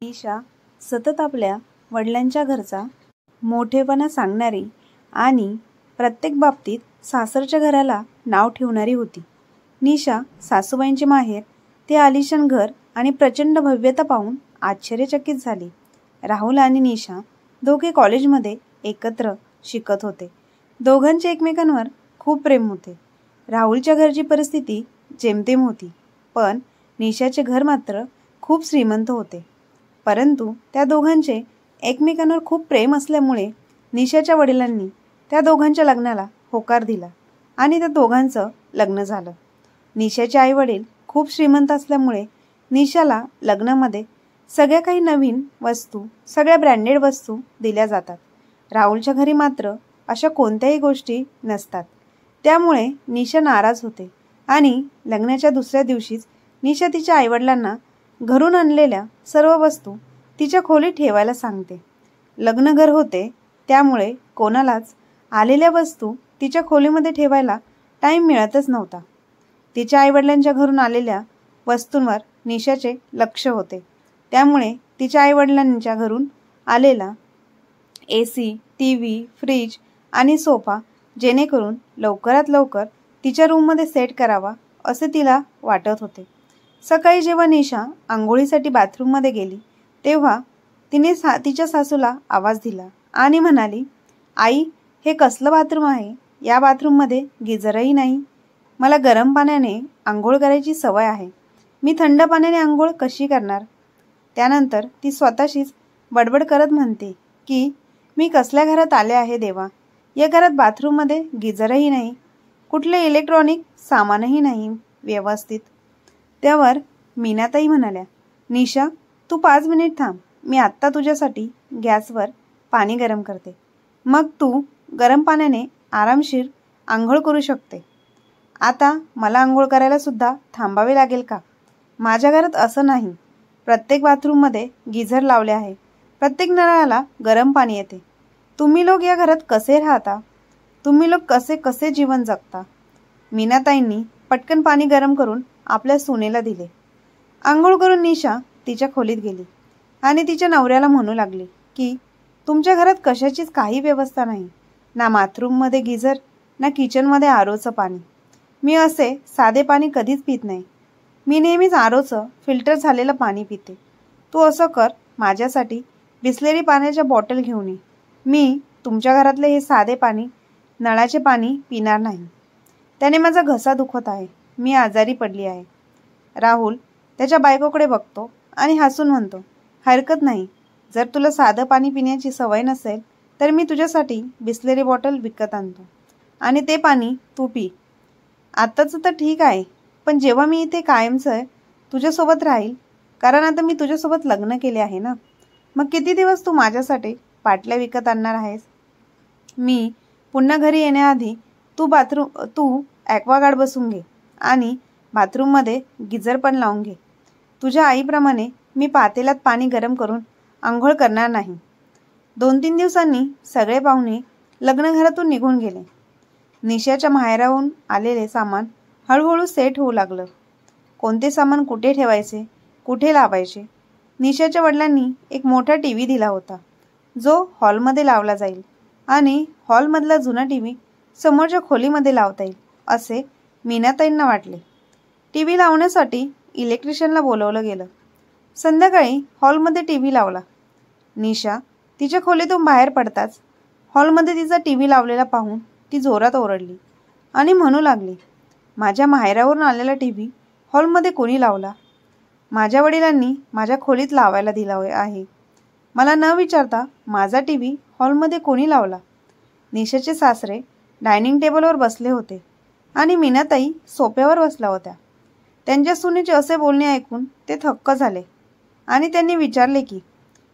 ईशा सतत आपल्या वडिलांच्या घरचा मोठेपणा सांगणारी आणि प्रत्येक बाबतीत सासरच्या घराला नाव ठेवणारी होती. निशा सासूबाईंचे माहेर ते आलिशान घर आणि प्रचंड भव्यता पाहून आश्चर्यचकित झाली. राहुल आणि निशा दोघे कॉलेजमध्ये एकत्र शिकत होते. दोघांचे एकमेकांवर खूप प्रेम होते. राहुलच्या घरची परिस्थिती जेमतेम होती, पण निशाचे घर मात्र खूप श्रीमंत होते. परंतु त्या दोघांचे एकमेकांवर खूप प्रेम असल्यामुळे निशाच्या वडिलांनी त्या दोघांच्या लग्नाला होकार दिला आणि त्या दोघांचं लग्न झालं. निशाचे आई वडील खूप श्रीमंत असल्यामुळे निशाला लग्नामध्ये सगळ्या काही नवीन वस्तू, सगळ्या ब्रँडेड वस्तू दिल्या जातात. राहुलच्या घरी मात्र अशा कोणत्याही गोष्टी नसतात. त्यामुळे निशा नाराज होते आणि लग्नाच्या दुसऱ्या दिवशीच निशा तिच्या आईवडिलांना घरून आणलेल्या सर्व वस्तू तिच्या खोलीत ठेवायला सांगते. लग्नघर होते त्यामुळे कोणालाच आलेल्या वस्तू तिच्या खोलीमध्ये ठेवायला टाईम मिळतच नव्हता. तिच्या आईवडिलांच्या घरून आलेल्या वस्तूंवर निशाचे लक्ष होते. त्यामुळे तिच्या आईवडिलांच्या घरून आलेला AC, TV, फ्रीज आणि सोफा जेणेकरून लवकरात लवकर तिच्या रूममध्ये सेट करावा असे तिला वाटत होते. सकाळी जेव्हा निशा आंघोळीसाठी बाथरूममध्ये गेली तेव्हा तिने तिच्या सासूला आवाज दिला आणि म्हणाली, आई, हे कसलं बाथरूम आहे? या बाथरूममध्ये गिझरही नाही. मला गरम पाण्याने आंघोळ करायची सवय आहे. मी थंड पाण्याने आंघोळ कशी करणार? त्यानंतर ती स्वतःशीच बडबड करत म्हणते की मी कसल्या घरात आले आहे देवा? या घरात बाथरूममध्ये गिझरही नाही, कुठले इलेक्ट्रॉनिक सामानही नाही व्यवस्थित. त्यावर मीनाताई म्हणाल्या, निशा, तू 5 मिनिट थांब. मी आत्ता तुझ्यासाठी गॅसवर पाणी गरम करते. मग तू गरम पाण्याने आरामशीर आंघोळ करू शकते. आता मला आंघोळ करायला सुद्धा थांबावे लागेल का? माझ्या घरात असं नाही. प्रत्येक बाथरूममध्ये गिझर लावले आहे. प्रत्येक नळाला गरम पाणी येते. तुम्ही लोक या घरात कसे राहता? तुम्ही लोक कसे कसे जीवन जगता? मीनाताईंनी पटकन पाणी गरम करून आपल्या सुनेला दिले. आंघोळ करून निशा तिच्या खोलीत गेली आणि तिच्या नवऱ्याला म्हणू लागली की तुमच्या घरात कशाचीच काही व्यवस्था नाही. ना बाथरूममध्ये गिझर, ना किचनमध्ये आरोचं पाणी. मी असे साधे पाणी कधीच पित नाही. मी नेहमीच आरोचं फिल्टर झालेलं पाणी पिते. तू असं कर, माझ्यासाठी बिसलेरी पाण्याच्या बॉटल घेऊन ये. मी तुमच्या घरातले हे साधे पाणी, नळाचे पाणी पिणार नाही. त्याने माझा घसा दुखत आहे. मी आजारी पडली आहे. राहुल त्याच्या बायकोकडे बघतो आणि हसून म्हणतो, हरकत नाही. जर तुला साधं पाणी पिण्याची सवय नसेल तर मी तुझ्यासाठी बिसलेरी बॉटल विकत आणतो आणि ते पाणी तू पी. आत्ताचं तर ठीक आहे, पण जेव्हा मी इथे कायमचं तुझ्यासोबत राहील, कारण आता मी तुझ्यासोबत लग्न केले आहे ना, मग किती दिवस तू माझ्यासाठी बाटल्या विकत आणणार आहेस? मी पुन्हा घरी येण्याआधी तू ॲक्वागार्ड बसून घे आणि बाथरूममध्ये गिझर पण लावून घे. तुझ्या आईप्रमाणे मी पातेल्यात पाणी गरम करून आंघोळ करणार नाही. 2-3 दिवसांनी सगळे पाहुणे लग्नघरातून निघून गेले. निशाच्या माहेराहून आलेले सामान हळूहळू सेट होऊ लागलं. कोणते सामान कुठे ठेवायचे, कुठे लावायचे? निशाच्या वडिलांनी एक मोठा TV दिला होता, जो हॉलमध्ये लावला जाईल आणि हॉलमधला जुना TV समोरच्या खोलीमध्ये लावता येईल असे मीनाताईंना वाटले. TV लावण्यासाठी इलेक्ट्रिशियनला बोलवलं गेलं. संध्याकाळी हॉलमध्ये TV लावला. निशा तिच्या खोलीतून बाहेर पडताच हॉलमध्ये तिचा TV लावलेला पाहून ती जोरात ओरडली आणि म्हणू लागली, माझ्या माहेरावरून आलेला TV हॉलमध्ये कोणी लावला? माझ्या वडिलांनी माझ्या खोलीत लावायला दिला आहे. मला न विचारता माझा TV हॉलमध्ये कोणी लावला? निशाचे सासरे डायनिंग टेबलवर बसले होते आणि मीनाताई सोफ्यावर बसल्या होत्या. त्यांच्या सुनेचे असे बोलणे ऐकून ते थक्क झाले आणि त्यांनी विचारले की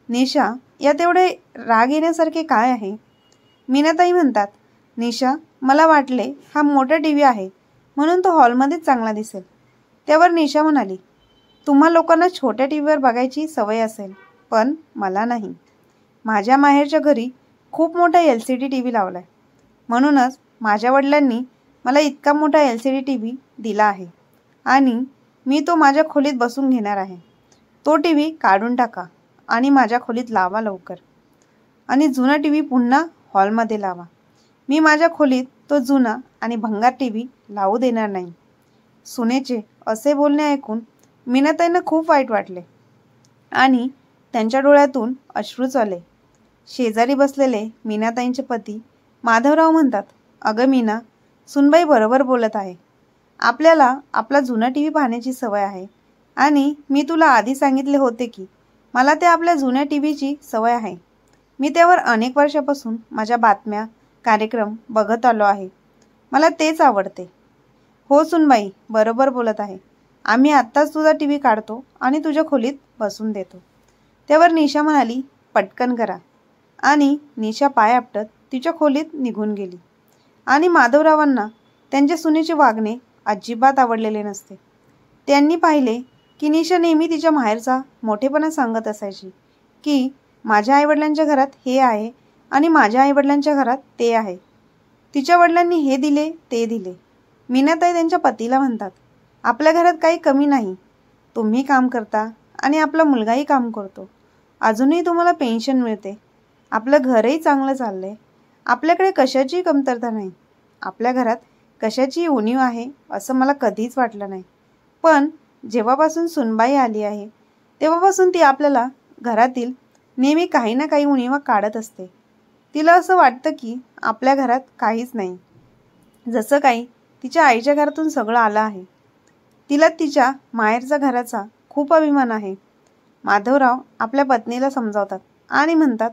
निशा, यात एवढे राग येण्यासारखे काय आहे? मीनाताई म्हणतात, निशा, मला वाटले हा मोठा TV आहे म्हणून तो हॉलमध्येच चांगला दिसेल. त्यावर निशा म्हणाली, तुम्हा लोकांना छोट्या टीव्हीवर बघायची सवय असेल, पण मला नाही. माझ्या माहेरच्या घरी खूप मोठा LCD TV लावलाय. म्हणूनच माझ्या वडिलांनी मला इतका मोठा LCD TV दिला आहे आणि मी तो माझ्या खोलीत बसून घेणार आहे. तो TV काढून टाका आणि माझ्या खोलीत लावा लवकर. आणि जुना टी व्ही पुन्हा हॉलमध्ये लावा. मी माझ्या खोलीत तो जुना आणि भंगार टी व्ही लावू देणार नाही. सुनेचे असे बोलणे ऐकून मीनाताईंना खूप वाईट वाटले आणि त्यांच्या डोळ्यातून अश्रूच आले. शेजारी बसलेले मीनाताईंचे पती माधवराव म्हणतात, अगं मीना, सुनबाई बरोबर बोलत आहे. आपल्याला आपला जुना टी व्ही पाहण्याची सवय आहे आणि मी तुला आधी सांगितले होते की मला त्या आपल्या जुन्या टी व्हीची सवय आहे. मी त्यावर अनेक वर्षापासून माझ्या बातम्या, कार्यक्रम बघत आलो आहे. मला तेच आवडते. हो सुनबाई बरोबर बोलत आहे. आम्ही आत्ताच तुझा टी व्ही काढतो आणि तुझ्या खोलीत बसून देतो. त्यावर निशा म्हणाली, पटकन करा. आणि निशा पाय आपटत तिच्या खोलीत निघून गेली. आणि माधवरावांना त्यांच्या सुनेचे वागणे अजिबात आवडलेले नसते. त्यांनी पाहिले की निशा नेहमी तिच्या माहेरचा मोठेपणा सांगत असायची की माझ्या आईवडिलांच्या घरात हे आहे आणि माझ्या आईवडिलांच्या घरात ते आहे. तिच्या वडिलांनी हे दिले ते दिले. मीनाताई त्यांच्या पतीला म्हणतात, आपल्या घरात काही कमी नाही. तुम्ही काम करता आणि आपला मुलगाही काम करतो. अजूनही तुम्हाला पेन्शन मिळते. आपलं घरही चांगलं चाललंय. आपल्याकडे कशाचीही कमतरता नाही. आपल्या घरात कशाचीही उणीव आहे असं मला कधीच वाटलं नाही. पण जेव्हापासून सुनबाई आली आहे तेव्हापासून ती आपल्याला घरातील नेहमी काही ना काही उणीवा काढत असते. तिला असं वाटतं की आपल्या घरात काहीच नाही, जसं काही तिच्या आईच्या घरातून सगळं आलं आहे. तिला तिच्या माहेरच्या घराचा खूप अभिमान आहे. माधवराव आपल्या पत्नीला समजावतात आणि म्हणतात,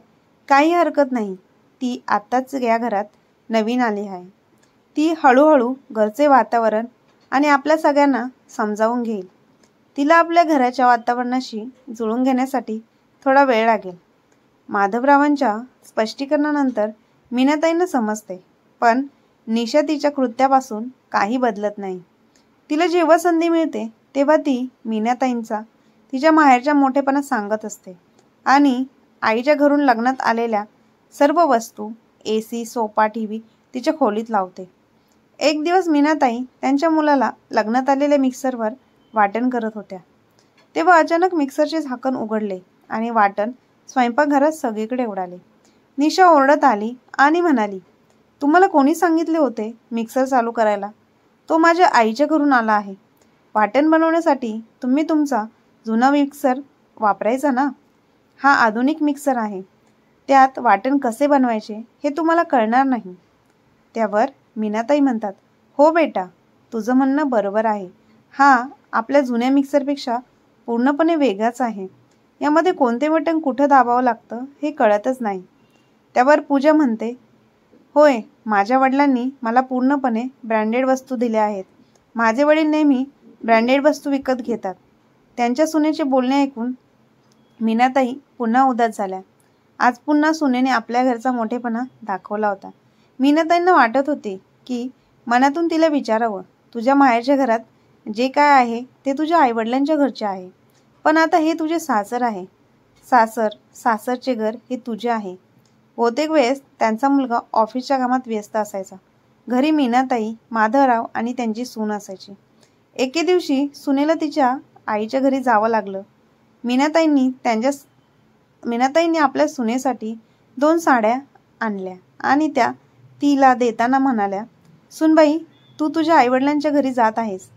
काही हरकत नाही. ती आत्ताच या घरात नवीन आली आहे. ती हळूहळू घरचे वातावरण आणि आपल्या सगळ्यांना समजावून घेईल. तिला आपल्या घराच्या वातावरणाशी जुळून घेण्यासाठी थोडा वेळ लागेल. माधवरावांच्या स्पष्टीकरणानंतर मीनाताईंना समजते, पण निशा तिच्या कृत्यापासून काही बदलत नाही. तिला जेव्हा संधी मिळते तेव्हा ती मीनाताईंचा तिच्या माहेरच्या मोठेपणा सांगत असते आणि आईच्या घरून लग्नात आलेल्या सर्व वस्तू, AC, सोफा, टी व्ही तिच्या खोलीत लावते. एक दिवस मीनाताई त्यांच्या मुलाला लग्नात आलेल्या मिक्सरवर वाटण करत होत्या. तेव्हा अचानक मिक्सरचे झाकण उघडले आणि वाटण स्वयंपाकघरात सगळीकडे उडाले. निशा ओरडत आली आणि म्हणाली, तुम्हाला कोणी सांगितले होते मिक्सर चालू करायला? तो माझ्या आईच्या घरून आला आहे. वाटण बनवण्यासाठी तुम्ही तुमचा जुना मिक्सर वापरायचा ना. हा आधुनिक मिक्सर आहे. त्यात वाटण कसे बनवायचे हे तुम्हाला कळणार नाही. त्यावर मीनाताई म्हणतात, हो बेटा, तुझं म्हणणं बरोबर आहे. हा आपल्या जुन्या मिक्सरपेक्षा पूर्णपणे वेगळाच आहे. यामध्ये कोणते बटन कुठं दाबावं लागतं हे कळतच नाही. त्यावर पूजा म्हणते, होय, माझ्या वडिलांनी मला पूर्णपणे ब्रँडेड वस्तू दिल्या आहेत. माझे वडील नेहमी ब्रँडेड वस्तू विकत घेतात. त्यांच्या सुनेचे बोलणे ऐकून मीनाताई पुन्हा उदास झाल्या. आज पुन्हा सुनेने आपल्या घरचा मोठेपणा दाखवला होता. मीनाताईंना वाटत होते की मनातून तिला विचारावं, तुझ्या माहेरच्या घरात जे काय आहे ते तुझ्या आईवडिलांच्या घरचे आहे, पण आता हे तुझे सासर आहे. सासरचे घर हे तुझे आहे. बहुतेक वेळेस त्यांचा मुलगा ऑफिसच्या कामात व्यस्त असायचा. घरी मीनाताई, माधवराव आणि त्यांची सून असायची. एके दिवशी सुनेला तिच्या आईच्या घरी जावं लागलं. मीनाताईंनी आपल्या सुनेसाठी 2 साड्या आणल्या आणि त्या तिला देताना म्हणाल्या, सुनबाई, तू तुझ्या आईवडिलांच्या घरी जात आहेस.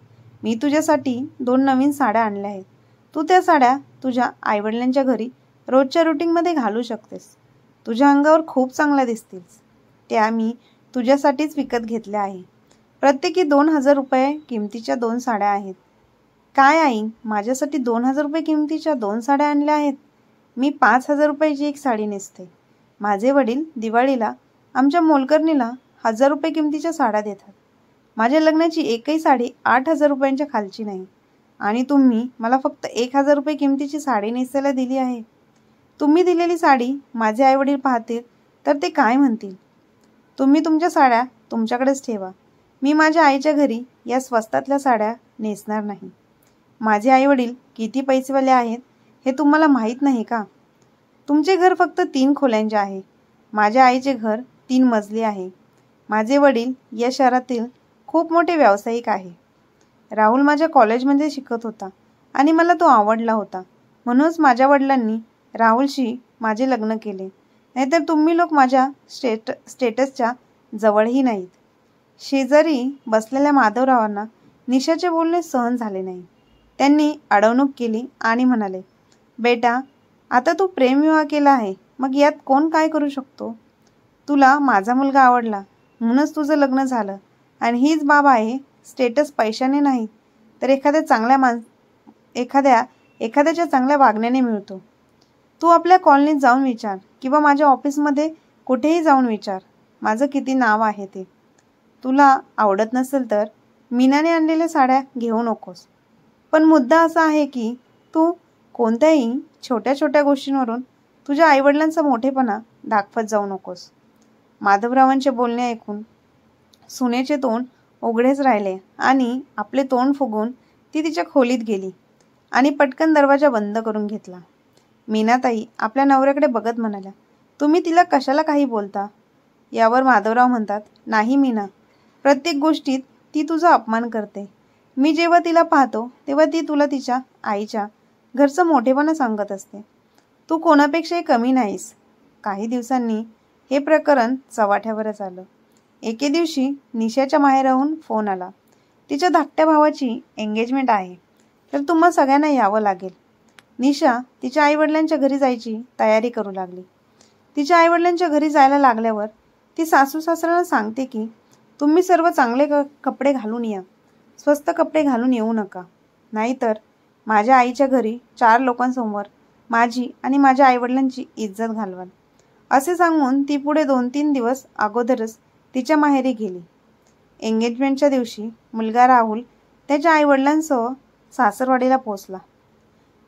मी तुझ्यासाठी 2 नवीन साड्या आणल्या आहेत. तू त्या साड्या तुझ्या आईवडिलांच्या घरी रोजच्या रुटीनमध्ये घालू शकतेस. तुझ्या अंगावर खूप चांगल्या दिसतील. त्या मी तुझ्यासाठीच विकत घेतल्या आहे. प्रत्येकी 2,000 रुपये किमतीच्या 2 साड्या आहेत. काय आई, माझ्यासाठी 2,000 रुपये किमतीच्या 2 साड्या आणल्या आहेत? मी 5,000 रुपयाची एक साडी नेसते. माझे वडील दिवाळीला आमच्या मोलकरणीला 1,000 रुपये किमतीच्या साड्या देतात. माझ्या लग्नाची एकही साडी 8,000 रुपयांच्या खालची नाही आणि तुम्ही मला फक्त 1,000 रुपये किमतीची साडी नेसायला दिली आहे. तुम्ही दिलेली साडी माझे आईवडील पाहतील तर ते काय म्हणतील? तुम्ही तुमच्या साड्या तुमच्याकडेच ठेवा. मी माझ्या आईच्या घरी या स्वस्तातल्या साड्या नेसणार नाही. माझे आईवडील किती पैसेवाले आहेत हे तुम्हाला माहीत नाही का? तुमचे घर फक्त 3 खोल्यांचे आहे. माझ्या आईचे घर 3 मजली आहे. माझे वडील या शहरातील खूप मोठे व्यावसायिक आहे. राहुल माझ्या कॉलेजमध्ये शिकत होता आणि मला तो आवडला होता. म्हणूनच माझ्या वडिलांनी राहुलशी माझे लग्न केले, नाहीतर तुम्ही लोक माझ्या स्टेटसच्या जवळही नाहीत. शेजारी बसलेल्या माधवरावांना निशाचे बोलणे सहन झाले नाही. त्यांनी अडवणूक केली आणि म्हणाले, बेटा, आता तू प्रेमविवाह केला आहे, मग यात कोण काय करू शकतो? तुला माझा मुलगा आवडला म्हणूनच तुझं लग्न झालं, आणि हीच बाब आहे. स्टेटस पैशाने नाही तर एखाद्याच्या चांगल्या वागण्याने मिळतो. तू आपल्या कॉलनीत जाऊन विचार किंवा माझ्या ऑफिसमध्ये कुठेही जाऊन विचार, माझं किती नाव आहे ते. तुला आवडत नसेल तर मीनाने आणलेल्या साड्या घेऊ नकोस. पण मुद्दा असा आहे की तू कोणत्याही छोट्या छोट्या गोष्टींवरून तुझ्या आईवडिलांचा मोठेपणा दाखवत जाऊ नकोस. माधवरावांचे बोलणे ऐकून सुनेचे तोंड उघडेच राहिले आणि आपले तोंड फुगवून ती तिच्या खोलीत गेली आणि पटकन दरवाजा बंद करून घेतला. मीनाताई आपल्या नवऱ्याकडे बघत म्हणाल्या, तुम्ही तिला कशाला काही बोलता? यावर माधवराव म्हणतात, नाही मीना, प्रत्येक गोष्टीत ती तुझा अपमान करते. मी जेव्हा तिला पाहतो तेव्हा ती तुला तिच्या आईच्या घरचं मोठेपणा सांगत असते. तू कोणापेक्षाही कमी नाहीस. काही दिवसांनी हे प्रकरण चव्हाट्यावरच आलं. एके दिवशी निशाच्या माहेराहून फोन आला. तिच्या धाकट्या भावाची एंगेजमेंट आहे, तर तुम्हा सगळ्यांना यावं लागेल. निशा तिच्या आईवडिलांच्या घरी जायची तयारी करू लागली. तिच्या आईवडिलांच्या घरी जायला लागल्यावर ती सासू सासऱ्यांना सांगते की तुम्ही सर्व चांगले कपडे घालून या, स्वस्त कपडे घालून येऊ नका, नाहीतर माझ्या आईच्या घरी 4 लोकांसमोर माझी आणि माझ्या आईवडिलांची इज्जत घालवाल. असे सांगून ती पुढे 2-3 दिवस अगोदरच तिच्या माहेरी गेली. एंगेजमेंटच्या दिवशी मुलगा राहुल त्याच्या आईवडिलांसह सासरवाडीला पोहोचला.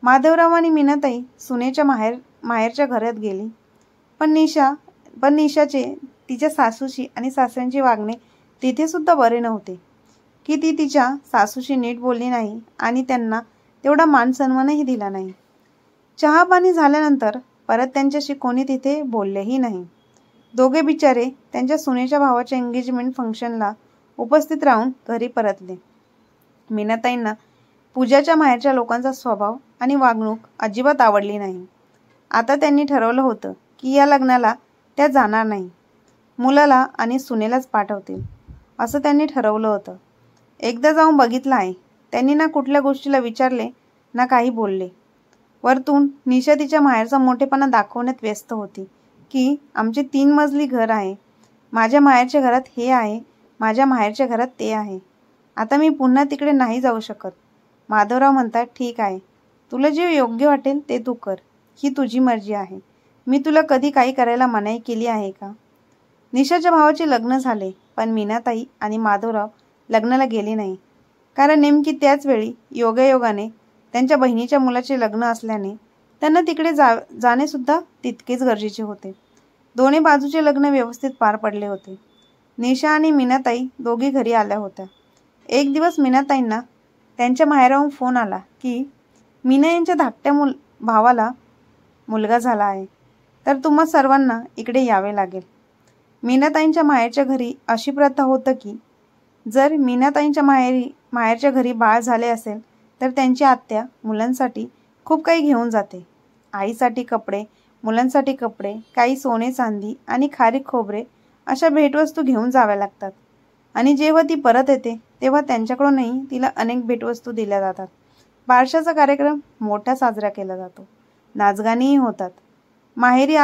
माधवराव आणि मीनाताई सुनेच्या माहेरच्या घरात गेली. पण निशाचे तिच्या सासूशी आणि सासऱ्यांची वागणे तिथे सुद्धा बरे नव्हते की ती तिच्या सासूशी नीट बोलली नाही आणि त्यांना तेवढा मान सन्मानही दिला नाही. चहा पाणी झाल्यानंतर परत त्यांच्याशी कोणी तिथे बोललेही नाही. दोघे बिचारे त्यांच्या सुनेच्या भावाच्या एंगेजमेंट फंक्शनला उपस्थित राहून घरी परतले. मीनाताईंना पूजाच्या माहेरच्या लोकांचा स्वभाव आणि वागणूक अजिबात आवडली नाही. आता त्यांनी ठरवलं होतं की या लग्नाला त्या जाणार नाही, मुलाला आणि सुनेलाच पाठवतील असं त्यांनी ठरवलं होतं. एकदा जाऊन बघितलं आहे. त्यांनी ना कुठल्या गोष्टीला विचारले ना काही बोलले. वरतून निशा तिच्या माहेरचा मोठेपणा दाखवण्यात व्यस्त होती की आमचे 3 मजली घर आहे, माझ्या माहेरच्या घरात हे आहे, माझ्या माहेरच्या घरात ते आहे, आता मी पुन्हा तिकडे नाही जाऊ शकत. माधवराव म्हणतात, ठीक आहे, तुला जे योग्य वाटेल ते तू कर, ही तुझी मर्जी आहे. मी तुला कधी काही करायला मनाई केली आहे का? निशाच्या भावाचे लग्न झाले, पण मीनाताई आणि माधवराव लग्नाला गेले नाही, कारण नेमकी त्याच वेळी योगायोगाने त्यांच्या बहिणीच्या मुलाचे लग्न असल्याने त्यांना तिकडे जाणे सुद्धा तितकेच गरजेचे होते. दोन्ही बाजूचे लग्न व्यवस्थित पार पडले होते. निशा आणि मीनाताई दोघी घरी आल्या होत्या. एक दिवस मीनाताईंना त्यांच्या माहेराहून फोन आला की मीना यांच्या धाकट्या भावाला मुलगा झाला आहे, तर तुम्हा सर्वांना इकडे यावे लागेल. मीनाताईंच्या माहेरच्या घरी अशी प्रथा होतं की जर मीनाताईंच्या माहेरच्या घरी बाळ झाले असेल तर त्यांची आत्या मुलांसाठी खूप काही घेऊन जाते. आईसाठी कपडे, मुलांसाठी कपडे, काही सोने चांदी आणि खारीक खोबरे अशा भेटवस्तू घेऊन जाव्या लागतात. आणि जेव्हा ती परत येते तेव्हा त्यांच्याकडूनही तिला अनेक भेटवस्तू दिल्या जातात. बारशाचा कार्यक्रम मोठा साजरा केला जातो. नाचगाणीही होतात. माहेरी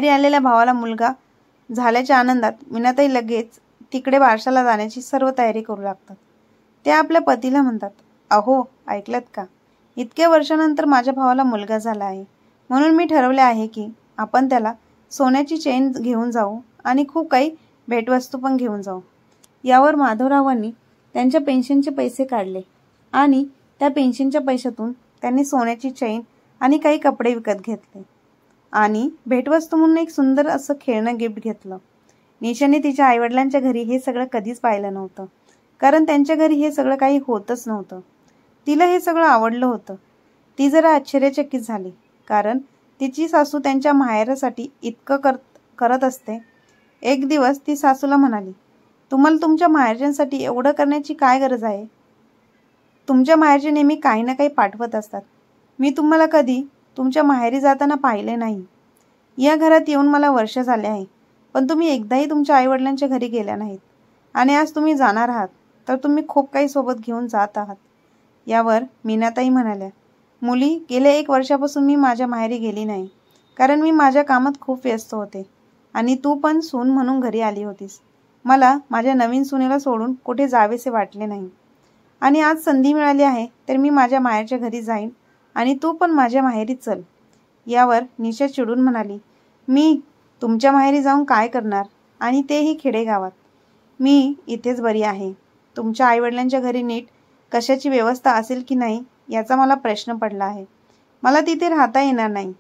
आलेल्या भावाला मुलगा झाल्याच्या आनंदात मीनाताई लगेच तिकडे बारशाला जाण्याची सर्व तयारी करू लागतात. त्या आपल्या पतीला म्हणतात, अहो ऐकलत का, इतक्या वर्षानंतर माझ्या भावाला मुलगा झाला आहे, म्हणून मी ठरवले आहे की आपण त्याला सोन्याची चेन घेऊन जाऊ आणि खूप काही भेटवस्तू पण घेऊन जाऊ. यावर माधवरावांनी त्यांच्या पेन्शनचे पैसे काढले आणि त्या पेन्शनच्या पैशातून त्यांनी सोन्याची चेन आणि काही कपडे विकत घेतले आणि भेटवस्तू म्हणून एक सुंदर असं खेळणं गिफ्ट घेतलं. निशाने तिच्या आईवडिलांच्या घरी हे सगळं कधीच पाहिलं नव्हतं, कारण त्यांच्या घरी हे सगळं काही होतच नव्हतं. तिला हे सगळं आवडलं होतं. ती जरा आश्चर्यचकित झाली, कारण तिची सासू त्यांच्या माहेरासाठी इतकं करत असते. एक दिवस ती सासूला म्हणाली, तुम्हाला तुमच्या माहेरच्यांसाठी एवढं करण्याची काय गरज आहे? तुमच्या माहेरचे नेहमी काही ना काही पाठवत असतात. मी तुम्हाला कधी तुमच्या माहेरी जाताना पाहिले नाही. या घरात येऊन मला वर्ष झाले आहे, पण तुम्ही एकदाही तुमच्या आईवडिलांच्या घरी गेल्या नाहीत. आणि आज तुम्ही जाणार आहात तर तुम्ही खूप काही सोबत घेऊन जात आहात. यावर मीनाताई म्हणाल्या, मुली, गेल्या 1 वर्षापासून मी माझ्या माहेरी गेली नाही, कारण मी माझ्या कामात खूप व्यस्त होते आणि तू पण सून म्हणून घरी आली होतीस. मला माझ्या नवीन सुनेला सोडून कुठे जावेसे वाटले नाही. आणि आज संधी मिळाली आहे तर मी माझ्या माहेरच्या घरी जाईन आणि तू पण माझ्या माहेरी चल. यावर निशा चिडून म्हणाली, मी तुमच्या माहेरी जाऊन काय करणार, आणि तेही खेडेगावात. मी इथेच बरी आहे. तुमच्या आईवडिलांच्या घरी नीट कशाची व्यवस्था असेल की नाही याचा मला प्रश्न पडला आहे. मला तिथे राहता येणार नाही.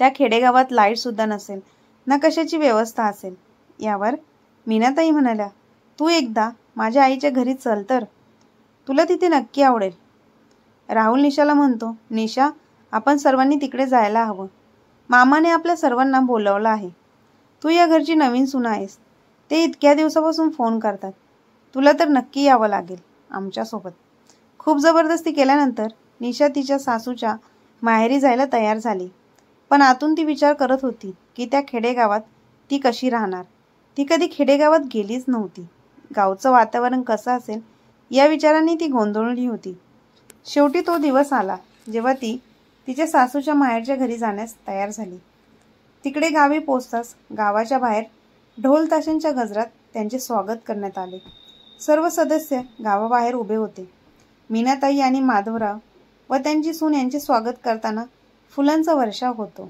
त्या खेडेगावात लाईटसुद्धा नसेल ना कशाची व्यवस्था असेल. यावर मीनाताई म्हणाल्या, तू एकदा माझ्या आईच्या घरी चल तर तुला तिथे नक्की आवडेल. राहुल निशाला म्हणतो, निशा, आपण सर्वांनी तिकडे जायला हवं. मामाने आपल्या सर्वांना बोलवलं आहे. तू या घरची नवीन सून आहेस. ते इतक्या दिवसापासून फोन करतात. तुला तर नक्की यावं लागेल आमच्यासोबत. खूप जबरदस्ती केल्यानंतर निशा तिच्या सासूच्या माहेरी जायला तयार झाली. पण आतून ती विचार करत होती की त्या खेडेगावात ती कशी राहणार. ती कधी खेडेगावात गेलीच नव्हती. गावचं वातावरण कसं असेल या विचाराने ती गोंधळली होती. शेवटी तो दिवस आला जेव्हा ती तिच्या सासूच्या माहेरच्या घरी जाण्यास तयार झाली. तिकडे गावी पोचताच गावाच्या बाहेर ढोल ताशांच्या गजरात त्यांचे स्वागत करण्यात आले. सर्व सदस्य गावाबाहेर उभे होते. मीनाताई आणि माधवराव व त्यांची सून यांचे स्वागत करताना फुलांचा वर्षाव होतो.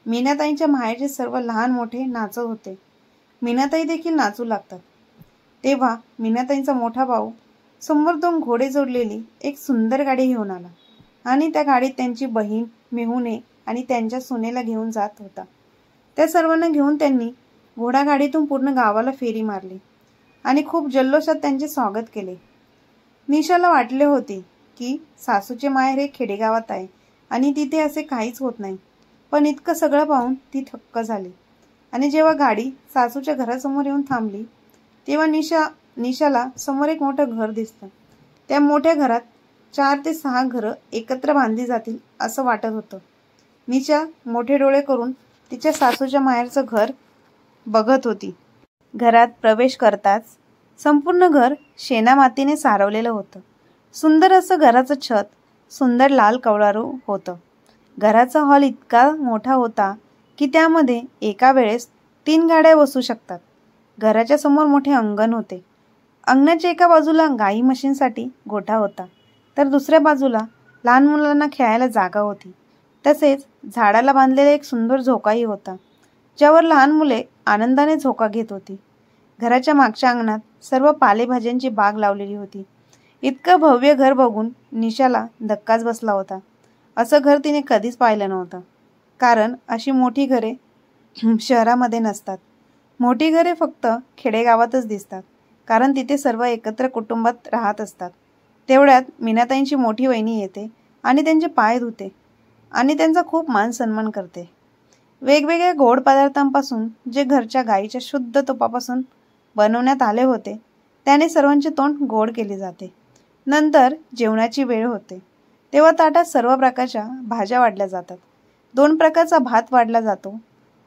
मीनाताईंच्या माहेरचे सर्व लहान मोठे नाचत होते. मीनाताई देखील नाचू लागतात. तेव्हा मीनाताईंचा मोठा भाऊ समोर 2 घोडे जोडलेली एक सुंदर गाडी घेऊन आला आणि त्या गाडीत त्यांची बहीण मेहुणे आणि त्यांच्या सुनेला घेऊन जात होता. त्या सर्वांना घेऊन त्यांनी घोडागाडीतून पूर्ण गावाला फेरी मारली आणि खूप जल्लोषात त्यांचे स्वागत केले. निशाला वाटले होते की सासूचे माहेर हे खेडेगावात आहे आणि तिथे असे काहीच होत नाही. पण इतकं सगळं पाहून ती थक्क झाली. आणि जेव्हा गाडी सासूच्या घरासमोर येऊन थांबली तेव्हा निशाला समोर एक मोठं घर दिसतं. त्या मोठ्या घरात 4 ते 6 घरं एकत्र बांधली जातील असं वाटत होतं. निशा मोठे डोळे करून तिच्या सासूच्या माहेरचं घर बघत होती. घरात प्रवेश करताच संपूर्ण घर शेणामातीने सारवलेलं होतं. सुंदर असं घराचं छत सुंदर लाल कौलारू होतं. घराचा हॉल इतका मोठा होता की त्यामध्ये एका वेळेस 3 गाड्या बसू शकतात. घराच्या समोर मोठे अंगण होते. अंगणाच्या एका बाजूला गाई म्हशींसाठी गोठा होता, तर दुसऱ्या बाजूला लहान मुलांना खेळायला जागा होती. तसेच झाडाला बांधलेला एक सुंदर झोकाही होता, ज्यावर लहान मुले आनंदाने झोका घेत होती. घराच्या मागच्या अंगणात सर्व पालेभाज्यांची बाग लावलेली होती. इतकं भव्य घर बघून निशाला धक्काच बसला होता. असं घर तिने कधीच पाहिलं नव्हतं, कारण अशी मोठी घरे शहरामध्ये नसतात. मोठी घरे फक्त खेडेगावातच दिसतात, कारण तिथे सर्व एकत्र कुटुंबात राहत असतात. तेवढ्यात मीनाताईंची मोठी वहिनी येते आणि त्यांचे पाय धुते आणि त्यांचा खूप मान सन्मान करते. वेगवेगळ्या गोड पदार्थांपासून, जे घरच्या गाईच्या शुद्ध तुपापासून बनवण्यात आले होते, त्याने सर्वांचे तोंड गोड केले जाते. नंतर जेवणाची वेळ होते तेव्हा ताटात सर्व प्रकारच्या भाज्या वाढल्या जातात. 2 प्रकारचा भात वाढला जातो,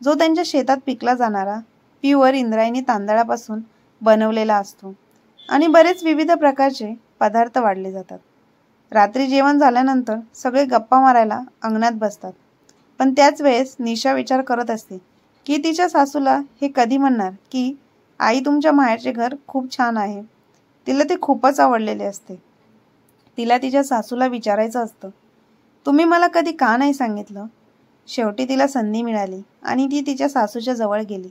जो त्यांच्या शेतात पिकला जाणारा प्युअर इंद्रायणी तांदळापासून बनवलेला असतो, आणि बरेच विविध प्रकारचे पदार्थ वाढले जातात. रात्री जेवण झाल्यानंतर सगळे गप्पा मारायला अंगणात बसतात. पण त्याच वेळेस निशा विचार करत असते की तिच्या सासूला हे कधी म्हणणार की आई, तुमच्या माहेरचे घर खूप छान आहे. तिला ते खूपच आवडलेले असते. तिला तिच्या सासूला विचारायचं असतं, तुम्ही मला कधी का नाही सांगितलं. शेवटी तिला संधी मिळाली आणि ती तिच्या सासूच्या जवळ गेली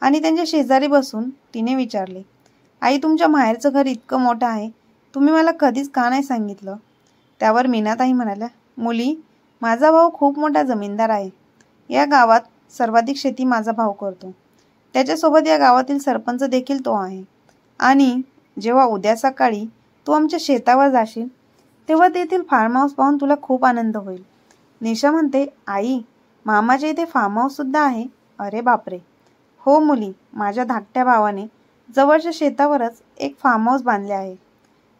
आणि त्यांच्या शेजारी बसून तिने विचारले, आई, तुमच्या माहेरचं घर इतकं मोठं आहे, तुम्ही मला कधीच का नाही सांगितलं. त्यावर मीनाताई म्हणाल्या, मुली, माझा भाऊ खूप मोठा जमीनदार आहे. या गावात सर्वाधिक शेती माझा भाऊ करतो. त्याच्यासोबत या गावातील सरपंच देखील तो आहे. आणि जेव्हा उद्या सकाळी तू आमच्या शेतावर जाशील तेव्हा तेथील फार्म हाऊस पाहून तुला खूप आनंद होईल. निशा म्हणते, आई, मामाच्या इथे फार्म हाऊस सुद्धा आहे. अरे बापरे. हो मुली, माझ्या धाकट्या भावाने जवळच्या शेतावरच एक फार्म हाऊस बांधले आहे.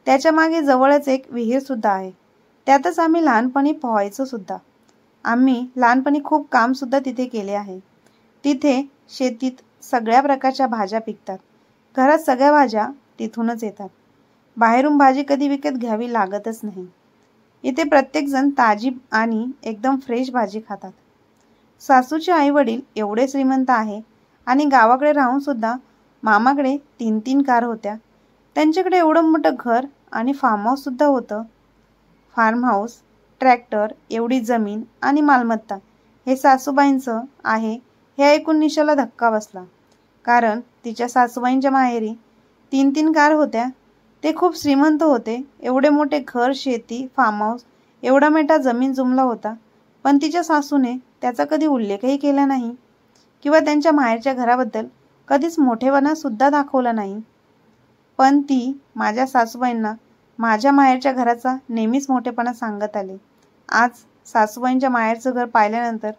त्याच्या मागे जवळच एक विहीर सुद्धा आहे. त्यातच आम्ही लहानपणी पोहायचो सुद्धा. आम्ही लहानपणी खूप कामसुद्धा तिथे केले आहे. तिथे शेतीत सगळ्या प्रकारच्या भाज्या पिकतात. घरात सगळ्या भाज्या तिथूनच येतात. बाहेरून भाजी कधी विकत घ्यावी लागतच नाही. इथे प्रत्येकजण ताजी आणि एकदम फ्रेश भाजी खातात. सासूचे आई वडील एवढे श्रीमंत आहे आणि गावाकडे राहून सुद्धा मामाकडे 3-3 कार होत्या. त्यांच्याकडे एवढं मोठं घर आणि फार्म हाऊस सुद्धा होतं. फार्म हाऊस, ट्रॅक्टर, एवढी जमीन आणि मालमत्ता हे सासूबाईंचं आहे हे ऐकून निशाला धक्का बसला. कारण तिच्या सासूबाईंच्या माहेरी 3-3 कार होत्या. ते खूप श्रीमंत होते. एवढे मोठे घर, शेती, फार्म हाऊस, एवढा मोठा जमीन जुमला होता. पण तिच्या सासूने त्याचा कधी उल्लेखही केला नाही किंवा त्यांच्या माहेरच्या घराबद्दल कधीच मोठेपणा सुद्धा दाखवला नाही. पण ती माझ्या सासूबाईंना माझ्या माहेरच्या घराचा नेहमीच मोठेपणा सांगत आले. आज सासूबाईंच्या माहेरचं घर पाहिल्यानंतर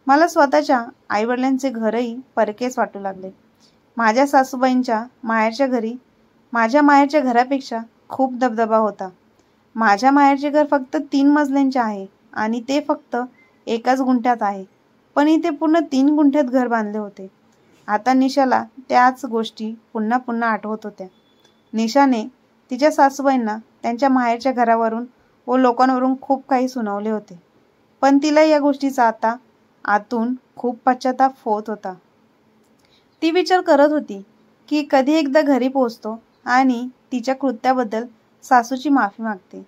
मला स्वतःच्या आईवडिलांचे घरही परकेच वाटू लागले. माझ्या सासूबाईंच्या माहेरच्या घरी माझ्या माहेरच्या घरापेक्षा खूप दबदबा होता. माझ्या माहेरचे घर फक्त 3 मजल्यांचे आहे आणि ते फक्त एकाच गुंठ्यात आहे. पण इथे पूर्ण 3 गुंठ्यात घर बांधले होते. आता निशाला त्याच गोष्टी पुन्हा पुन्हा आठवत होत्या. निशाने तिच्या सासूबाईंना त्यांच्या माहेरच्या घरावरून व लोकांवरून खूप काही सुनावले होते. पण तिला या गोष्टीचा आता आतून खूप पश्चाताप होत होता. ती विचार करत होती की कधी एकदा घरी पोहोचतो आणि तिच्या कृत्याबद्दल सासूची माफी मागते.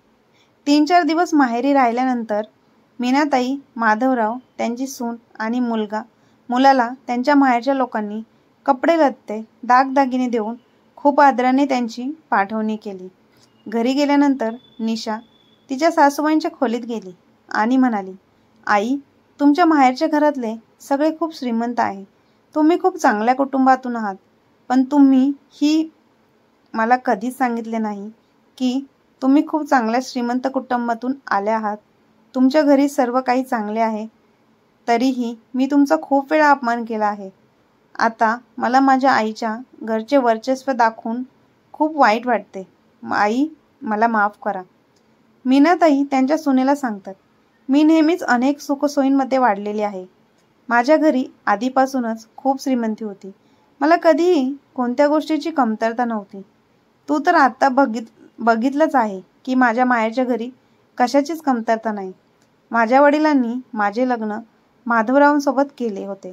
3-4 दिवस माहेरी राहिल्यानंतर मीनाताई, माधवराव, त्यांची सून आणि मुलाला त्यांच्या माहेरच्या लोकांनी कपडे लत्ते, दागदागिने देऊन खूप आदराने त्यांची पाठवणी केली. घरी गेल्यानंतर निशा तिच्या सासूबाईंच्या खोलीत गेली आणि म्हणाली, आई, तुमच्या माहेरच्या घरातले सगळे खूप श्रीमंत आहे. तुम्ही खूप चांगल्या कुटुंबातून आहात. पण तुम्ही ही मला कधीच सांगितले नाही की तुम्ही खूप चांगल्या श्रीमंत कुटुंबातून आले आहात. तुमच्या घरी सर्व काही चांगले आहे. तरीही मी तुमचा खूप वेळा अपमान केला आहे. आता मला माझ्या आईच्या घरचे वर्चस्व दाखवून खूप वाईट वाटते. आई, मला माफ करा. मीनाताई त्यांच्या सुनेला सांगतात, मी नेहमीच अनेक सुखसोयींमध्ये वाढलेली आहे. माझ्या घरी आधीपासूनच खूप श्रीमंती होती. मला कधीही कोणत्या गोष्टीची कमतरता नव्हती. तू तर आता बघितलंच आहे की माझ्या माहेरच्या घरी कशाचीच कमतरता नाही. माझ्या वडिलांनी माझे लग्न माधवरावांसोबत केले होते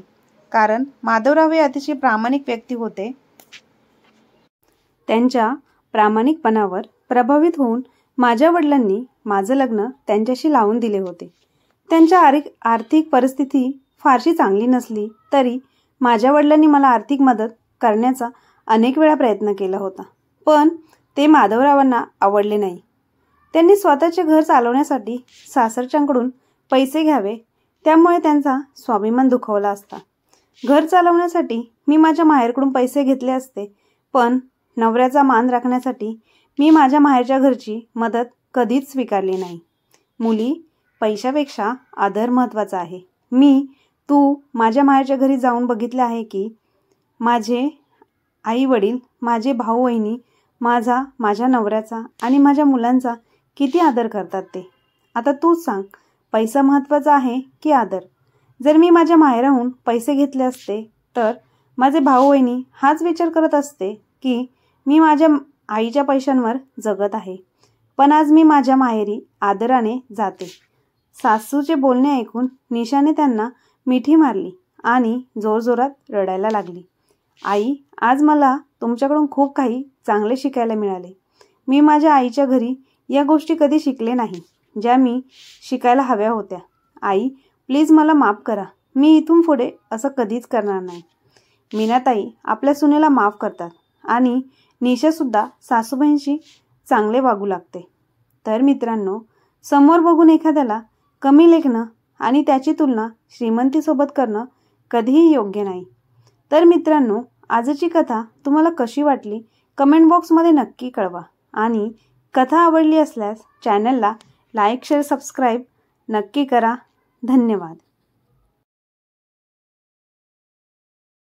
कारण माधवराव हे अतिशय प्रामाणिक व्यक्ती होते. त्यांच्या प्रामाणिकपणावर प्रभावित होऊन माझ्या वडिलांनी माझं लग्न त्यांच्याशी लावून दिले होते. त्यांच्या आर्थिक परिस्थिती फारशी चांगली नसली तरी माझ्या वडिलांनी मला आर्थिक मदत करण्याचा अनेक वेळा प्रयत्न केला होता. पण ते माधवरावांना आवडले नाही. त्यांनी स्वतःचे घर चालवण्यासाठी सासरच्यांकडून पैसे घ्यावे, त्यामुळे त्यांचा स्वाभिमान दुखावला असता. घर चालवण्यासाठी मी माझ्या माहेरकडून पैसे घेतले असते, पण नवऱ्याचा मान राखण्यासाठी मी माझ्या माहेरच्या घरची मदत कधीच स्वीकारली नाही. मुली, पैशापेक्षा आदर महत्त्वाचा आहे. तू माझ्या माहेरच्या घरी जाऊन बघितले आहे की माझे आई वडील, माझे भाऊ बहिणी, माझ्या नवऱ्याचा आणि माझ्या मुलांचा किती आदर करतात ते. आता तूच सांग, पैसा महत्त्वाचा आहे की आदर? जर मी माझ्या माहेराहून पैसे घेतले असते तर माझे भाऊ बहिणी हाच विचार करत असते की मी माझ्या आईच्या पैशांवर जगत आहे. पण आज मी माझ्या माहेरी आदराने जाते. सासूचे बोलणे ऐकून निशाने त्यांना मिठी मारली आणि जोरजोरात रडायला लागली. आई, आज मला तुमच्याकडून खूप काही चांगले शिकायला मिळाले. मी माझ्या आईच्या घरी या गोष्टी कधी शिकले नाही ज्या मी शिकायला हव्या होत्या. आई, प्लीज मला माफ करा. मी इथून पुढे असं कधीच करणार नाही. मीनाताई आपल्या सुनेला माफ करतात आणि निशासुद्धा सासूबाईंशी चांगले वागू लागते. तर मित्रांनो, समोर बघून एखाद्याला कमी लेखणं आणि त्याची तुलना श्रीमंतीसोबत करणं कधीही योग्य नाही. तर मित्रांनो, आजची कथा तुम्हाला कशी वाटली कमेंट बॉक्समध्ये नक्की कळवा आणि कथा आवडली असल्यास चॅनलला लाईक, शेअर, सबस्क्राईब नक्की करा. धन्यवाद.